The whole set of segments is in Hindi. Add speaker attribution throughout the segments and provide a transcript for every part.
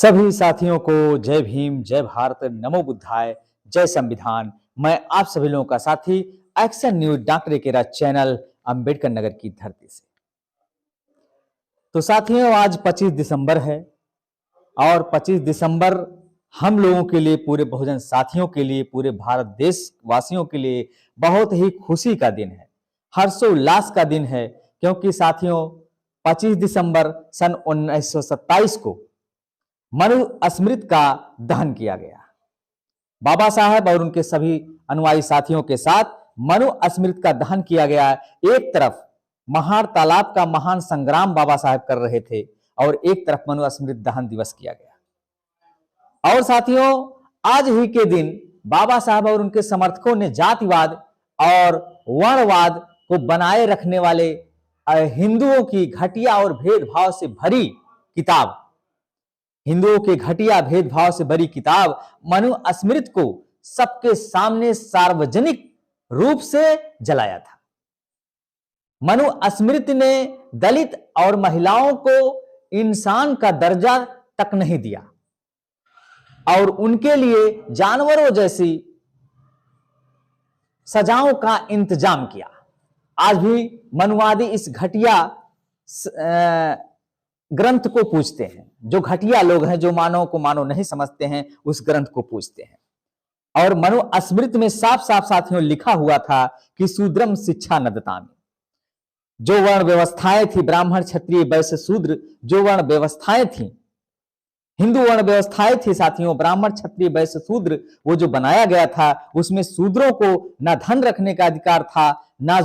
Speaker 1: सभी साथियों को जय भीम, जय भारत, नमो बुद्धाय, जय संविधान। मैं आप सभी लोगों का साथी एक्शन न्यूज डॉक्टर एकेरा चैनल अंबेडकर नगर की धरती से। तो साथियों, आज 25 दिसंबर है और 25 दिसंबर हम लोगों के लिए, पूरे बहुजन साथियों के लिए, पूरे भारत देश वासियों के लिए बहुत ही खुशी का दिन है, हर्षोल्लास का दिन है। क्योंकि साथियों, 25 दिसंबर सन 1927 को मनु स्मृति का दहन किया गया। बाबा साहब और उनके सभी अनुयायी साथियों के साथ मनु स्मृति का दहन किया गया। एक तरफ महार तालाब का महान संग्राम बाबा साहब कर रहे थे और एक तरफ मनु स्मृति दहन दिवस किया गया। और साथियों, आज ही के दिन बाबा साहब और उनके समर्थकों ने जातिवाद और वर्णवाद को बनाए रखने वाले हिंदुओं की घटिया और भेदभाव से भरी किताब, हिंदुओं के घटिया भेदभाव से भरी किताब मनु स्मृति को सबके सामने सार्वजनिक रूप से जलाया था। मनु स्मृति ने दलित और महिलाओं को इंसान का दर्जा तक नहीं दिया और उनके लिए जानवरों जैसी सजाओं का इंतजाम किया। आज भी मनुवादी इस घटिया ग्रंथ को पूजते हैं। जो घटिया लोग हैं, जो मानव को मानव नहीं समझते हैं, उस ग्रंथ को पूजते हैं। और मनु स्मृति में साफ साफ साथियों लिखा हुआ था कि शूद्रम शिक्षा न ददामि। जो वर्ण व्यवस्थाएं थी, ब्राह्मण क्षत्रिय वैश्य शूद्र, जो वर्ण व्यवस्थाएं थी, हिंदू वर्ण व्यवस्थाएं थी साथियों, ब्राह्मण क्षत्रिय वैश्य शूद्र, वो जो बनाया गया था, उसमें शूद्रों को ना धन रखने का अधिकार था, ना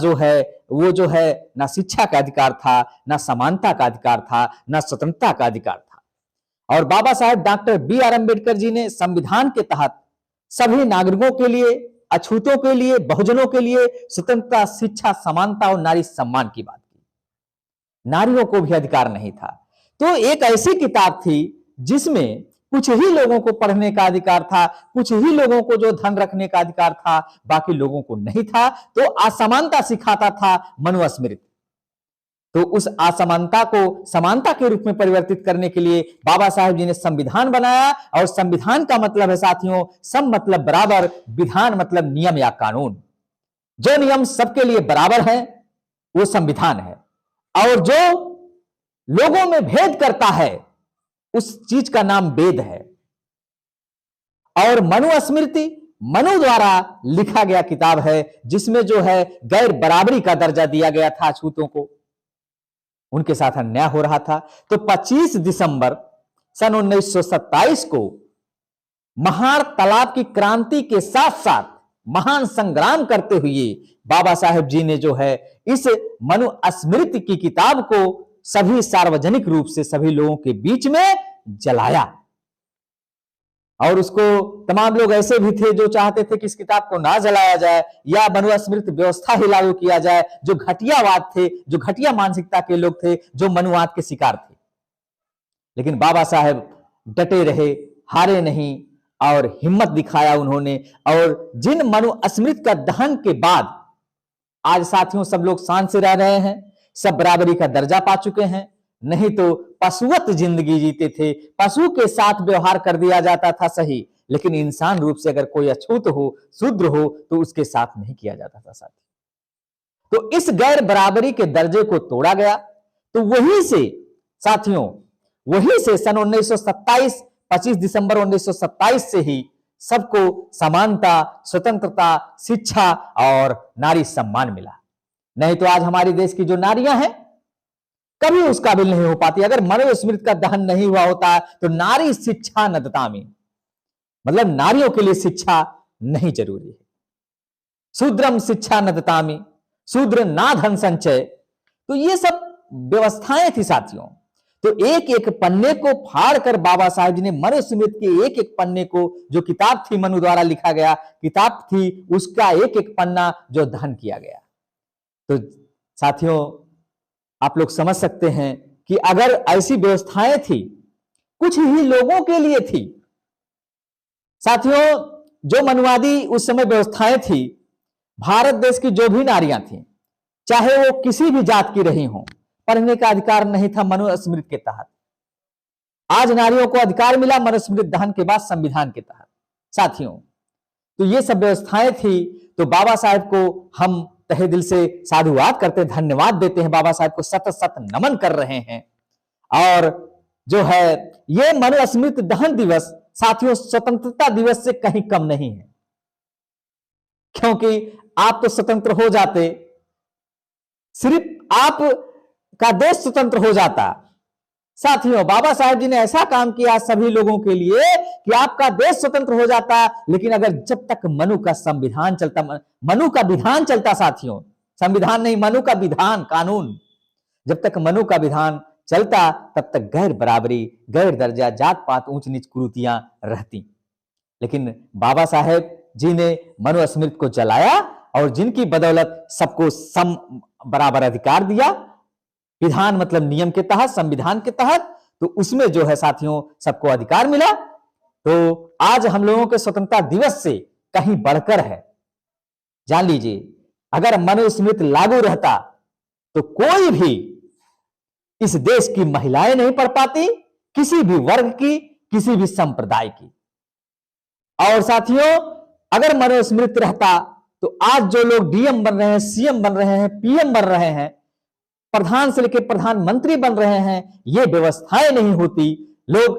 Speaker 1: ना शिक्षा का अधिकार था, ना समानता का अधिकार था, ना स्वतंत्रता का अधिकार था। और बाबा साहेब डॉक्टर बी.आर. अम्बेडकर जी ने संविधान के तहत सभी नागरिकों के लिए, अछूतों के लिए, बहुजनों के लिए स्वतंत्रता, शिक्षा, समानता और नारी सम्मान की बात की। नारियों को भी अधिकार नहीं था। तो एक ऐसी किताब थी जिसमें कुछ ही लोगों को पढ़ने का अधिकार था, कुछ ही लोगों को जो धन रखने का अधिकार था, बाकी लोगों को नहीं था। तो असमानता सिखाता था मनु स्मृति। तो उस असमानता को समानता के रूप में परिवर्तित करने के लिए बाबा साहेब जी ने संविधान बनाया। और संविधान का मतलब है साथियों, सम मतलब बराबर, विधान मतलब नियम या कानून। जो नियम सबके लिए बराबर है वो संविधान है, और जो लोगों में भेद करता है उस चीज का नाम वेद है। और मनु स्मृति मनु द्वारा लिखा गया किताब है, जिसमें जो है गैर बराबरी का दर्जा दिया गया था अछूतों को, उनके साथ अन्याय हो रहा था। तो 25 दिसंबर सन 1927 को महार तालाब की क्रांति के साथ साथ महान संग्राम करते हुए बाबा साहेब जी ने जो है इस मनु स्मृति की किताब को सभी सार्वजनिक रूप से सभी लोगों के बीच में जलाया। और उसको तमाम लोग ऐसे भी थे जो चाहते थे कि इस किताब को ना जलाया जाए या मनु स्मृति व्यवस्था ही लागू किया जाए। जो घटियावाद थे, जो घटिया मानसिकता के लोग थे, जो मनुवाद के शिकार थे। लेकिन बाबा साहेब डटे रहे, हारे नहीं और हिम्मत दिखाया उन्होंने। और जिन मनु स्मृति का दहन के बाद आज साथियों सब लोग शान से रह रहे हैं, सब बराबरी का दर्जा पा चुके हैं। नहीं तो पशुवत जिंदगी जीते थे, पशु के साथ व्यवहार कर दिया जाता था सही, लेकिन इंसान रूप से अगर कोई अछूत हो, शूद्र हो, तो उसके साथ नहीं किया जाता था साथी। तो इस गैर बराबरी के दर्जे को तोड़ा गया। तो वहीं से साथियों, वहीं से सन 1927 25 दिसंबर 1927 से ही सबको समानता, स्वतंत्रता, शिक्षा और नारी सम्मान मिला। नहीं तो आज हमारे देश की जो नारियां हैं कभी उस काबिल नहीं हो पाती। अगर मनु स्मृति का दहन नहीं हुआ होता तो नारी शिक्षा न ददामि, मतलब नारियों के लिए शिक्षा नहीं जरूरी है। शूद्रम शिक्षा न ददामि, शूद्र ना धन संचय। तो ये सब व्यवस्थाएं थी साथियों। तो एक एक पन्ने को फाड़ कर बाबा साहेब जी ने मनु स्मृति के एक एक पन्ने को, जो किताब थी मनु द्वारा लिखा गया किताब थी, उसका एक एक पन्ना जो दहन किया गया। तो साथियों, आप लोग समझ सकते हैं कि अगर ऐसी व्यवस्थाएं थी, कुछ ही लोगों के लिए थी साथियों, जो मनुवादी उस समय व्यवस्थाएं थी, भारत देश की जो भी नारियां थी, चाहे वो किसी भी जात की रही हों, पढ़ने का अधिकार नहीं था मनु स्मृति के तहत। आज नारियों को अधिकार मिला मनुस्मृति दहन के बाद संविधान के तहत। साथियों, तो ये सब व्यवस्थाएं थी। तो बाबा साहेब को हम तहे दिल से साधुवाद करते, धन्यवाद देते हैं, बाबा साहेब को सत सत नमन कर रहे हैं। और जो है ये मनुस्मृति दहन दिवस साथियों स्वतंत्रता दिवस से कहीं कम नहीं है, क्योंकि आप तो स्वतंत्र हो जाते, सिर्फ आप का देश स्वतंत्र हो जाता। साथियों, बाबा साहेब जी ने ऐसा काम किया सभी लोगों के लिए कि आपका देश स्वतंत्र हो जाता। लेकिन अगर जब तक मनु का संविधान चलता, मनु का विधान चलता, साथियों संविधान नहीं, मनु का विधान, कानून, जब तक मनु का विधान चलता तब तक गैर बराबरी, गैर दर्जा, जात पात, ऊंच नीच कुरीतियां रहती। लेकिन बाबा साहेब जी ने मनुस्मृति को जलाया और जिनकी बदौलत सबको सम बराबर अधिकार दिया, विधान मतलब नियम के तहत, संविधान के तहत, तो उसमें जो है साथियों सबको अधिकार मिला। तो आज हम लोगों के स्वतंत्रता दिवस से कहीं बढ़कर है। जान लीजिए, अगर मनुस्मृति लागू रहता तो कोई भी इस देश की महिलाएं नहीं पढ़ पाती, किसी भी वर्ग की, किसी भी संप्रदाय की। और साथियों, अगर मनुस्मृति रहता तो आज जो लोग डीएम बन रहे हैं, सीएम बन रहे हैं, पीएम बन रहे हैं, प्रधान से लेकर प्रधानमंत्री बन रहे हैं, ये व्यवस्थाएं नहीं होती। लोग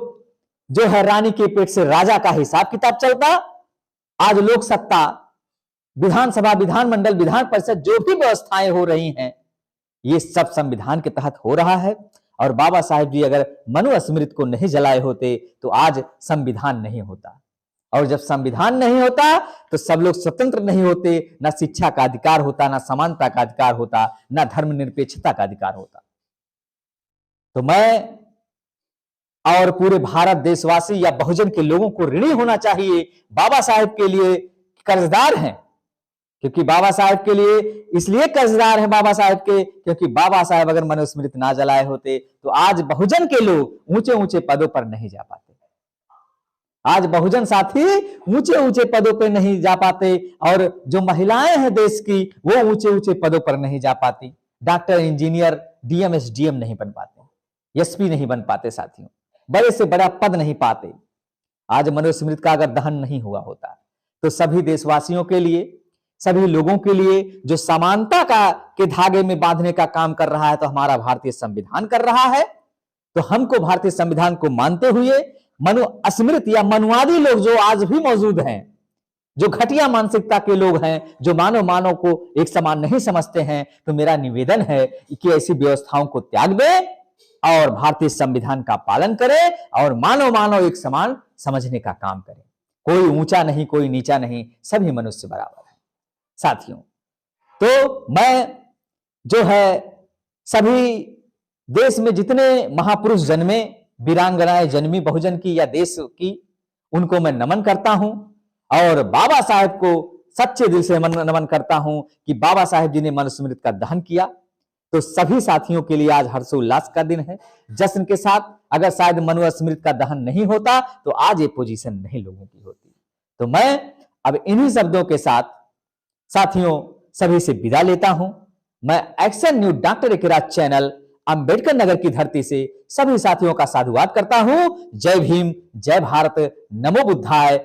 Speaker 1: जो है रानी के पेट से राजा का हिसाब किताब चलता। आज लोक सत्ता, विधानसभा, विधानमंडल, विधान परिषद, जो भी व्यवस्थाएं हो रही हैं, ये सब संविधान के तहत हो रहा है। और बाबा साहेब जी अगर मनुस्मृति को नहीं जलाए होते तो आज संविधान नहीं होता। और जब संविधान नहीं होता तो सब लोग स्वतंत्र नहीं होते, ना शिक्षा का अधिकार होता, ना समानता का अधिकार होता, ना धर्मनिरपेक्षता का अधिकार होता। तो मैं और पूरे भारत देशवासी या बहुजन के लोगों को ऋणी होना चाहिए, बाबा साहेब के लिए कर्जदार हैं। क्योंकि बाबा साहेब के लिए इसलिए कर्जदार हैं बाबा साहेब के, क्योंकि बाबा साहेब अगर मनुस्मृति ना जलाए होते तो आज बहुजन के लोग ऊंचे ऊंचे पदों पर नहीं जा पाते। आज बहुजन साथी ऊंचे ऊंचे पदों पर नहीं जा पाते, और जो महिलाएं हैं देश की वो ऊंचे ऊंचे पदों पर नहीं जा पाती। डॉक्टर, इंजीनियर, डीएम, एसडीएम नहीं बन पाते, एसपी नहीं बन पाते, साथियों बड़े से बड़ा पद नहीं पाते। आज मनुस्मृति का अगर दहन नहीं हुआ होता तो सभी देशवासियों के लिए, सभी लोगों के लिए जो समानता का के धागे में बांधने का काम कर रहा है, तो हमारा भारतीय संविधान कर रहा है। तो हमको भारतीय संविधान को मानते हुए मनुस्मृति या मनुवादी लोग जो आज भी मौजूद हैं, जो घटिया मानसिकता के लोग हैं, जो मानव को एक समान नहीं समझते हैं, तो मेरा निवेदन है कि ऐसी व्यवस्थाओं को त्याग दें और भारतीय संविधान का पालन करें और मानव एक समान समझने का काम करें। कोई ऊंचा नहीं, कोई नीचा नहीं, सभी मनुष्य बराबर है। साथियों, तो मैं जो है सभी देश में जितने महापुरुष जन्मे, वीरांगनाएं जन्मी बहुजन की या देश की, उनको मैं नमन करता हूं। और बाबा साहेब को सच्चे दिल से नमन करता हूं कि बाबा साहेब जी ने मनुस्मृति का दहन किया। तो सभी साथियों के लिए आज हर्षोल्लास का दिन है, जश्न के साथ। अगर शायद मनुस्मृति का दहन नहीं होता तो आज ये पोजीशन नहीं लोगों की होती। तो मैं अब इन्हीं शब्दों के साथ साथियों सभी से विदा लेता हूं। मैं एक्शन न्यूज डॉक्टर एकेराज चैनल अंबेडकर नगर की धरती से सभी साथियों का साधुवाद करता हूं। जय भीम, जय भारत, नमो बुद्धाय,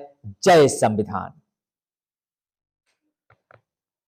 Speaker 1: जय संविधान।